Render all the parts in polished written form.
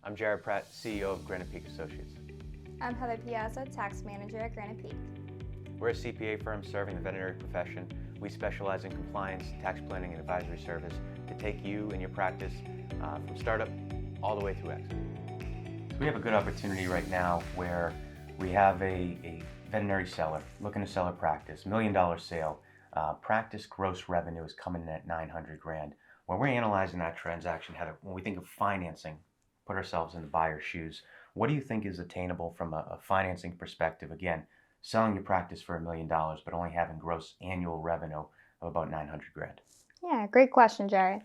I'm Jared Pratt, CEO of Granite Peak Associates. I'm Heather Piazza, Tax Manager at Granite Peak. We're a CPA firm serving the veterinary profession. We specialize in compliance, tax planning, and advisory service to take you and your practice from startup all the way through exit. So we have a good opportunity right now where we have a veterinary seller looking to sell a practice, $1 million sale. Practice gross revenue is coming in at $900,000. When we're analyzing that transaction, Heather, when we think of financing, put ourselves in the buyer's shoes, what do you think is attainable from a financing perspective? Again, selling your practice for $1 million, but only having gross annual revenue of about $900,000. Yeah, great question, Jared.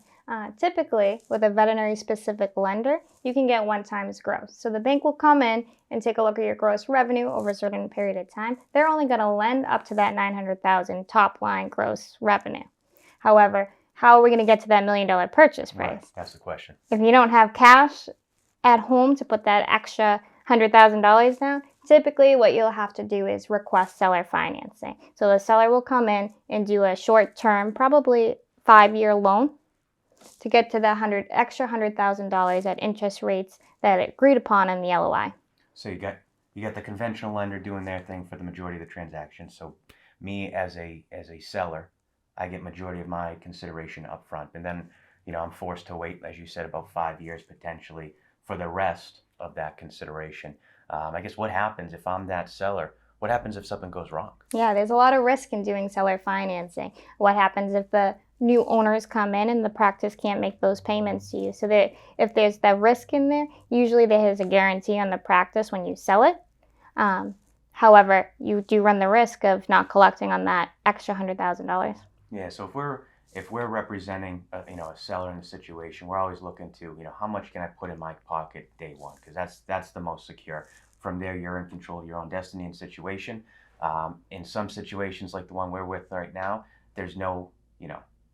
Typically, with a veterinary-specific lender, you can get 1 times gross. So the bank will come in and take a look at your gross revenue over a certain period of time. They're only going to lend up to that $900,000 top line gross revenue. However, how are we going to get to that $1 million purchase price? Right, that's the question. If you don't have cash at home to put that extra $100,000 down, typically what you'll have to do is request seller financing. So the seller will come in and do a short-term, probably 5-year loan to get to the extra $100,000 at interest rates that are agreed upon in the LOI. So you got the conventional lender doing their thing for the majority of the transaction. So me as a seller, I get majority of my consideration up front, and then I'm forced to wait, as you said, about 5 years potentially for the rest of that consideration. I guess what happens if I'm that seller? What happens if something goes wrong? Yeah, there's a lot of risk in doing seller financing. What happens if the new owners come in and the practice can't make those payments to you? So that if there's that risk in there, usually there is a guarantee on the practice when you sell it. However, you do run the risk of not collecting on that extra $100,000. Yeah, so if we're representing a seller in the situation, we're always looking to how much can I put in my pocket day one, because that's the most secure. From there, you're in control of your own destiny and situation. In some situations like the one we're with right now, there is no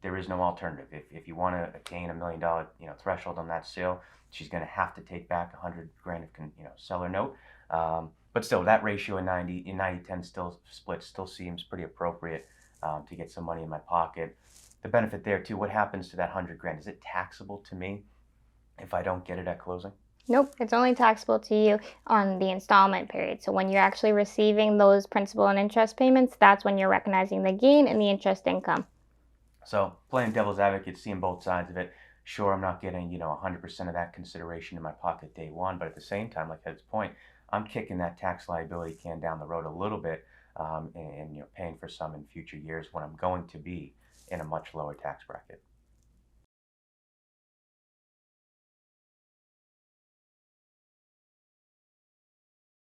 alternative. If you want to attain $1 million threshold on that sale, she's going to have to take back $100,000 of seller note. But still, that ratio in 90-10 still seems pretty appropriate to get some money in my pocket. The benefit there too, what happens to that $100,000? Is it taxable to me if I don't get it at closing? Nope, it's only taxable to you on the installment period. So when you're actually receiving those principal and interest payments, that's when you're recognizing the gain and the interest income. So playing devil's advocate, seeing both sides of it. Sure, I'm not getting 100% of that consideration in my pocket day one, but at the same time, like Ed's point, I'm kicking that tax liability can down the road a little bit, and paying for some in future years when I'm going to be in a much lower tax bracket.